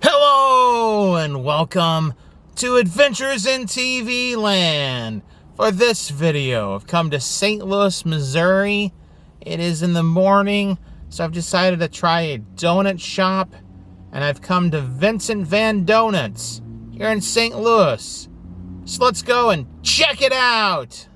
Hello and welcome to Adventures in TV Land. For this video, I've come to St. Louis, Missouri. It is in the morning, so I've decided to try a donut shop, and I've come to Vincent Van Doughnut's here in St. Louis. So let's go and check it out.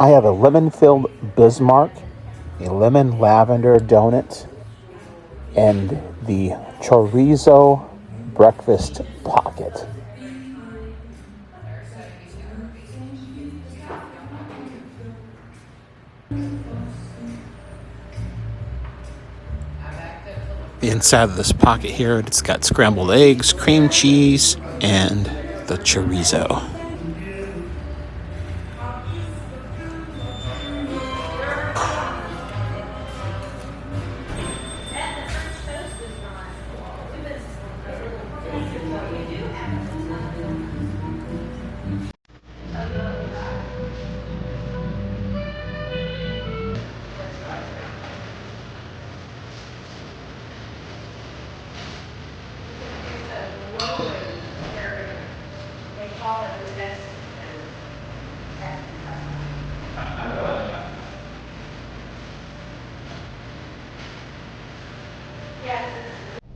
I have a lemon-filled Bismarck, a lemon lavender donut, and the chorizo breakfast pocket. The inside of this pocket here, it's got scrambled eggs, cream cheese, and the chorizo.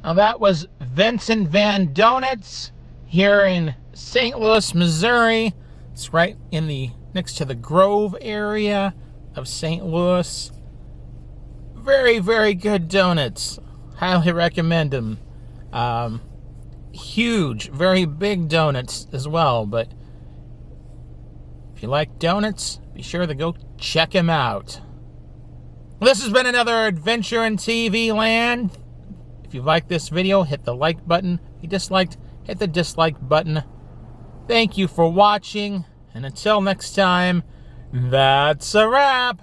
Now that was Vincent Van Doughnut's here in St. Louis, Missouri. It's right in the next to the Grove area of St. Louis. Very, very good donuts. Highly recommend them. Huge, very big donuts as well. But if you like donuts, be sure to go check them out. This has been another adventure in TV land. If you liked this video, hit the like button. If you disliked, hit the dislike button. Thank you for watching, and until next time, that's a wrap.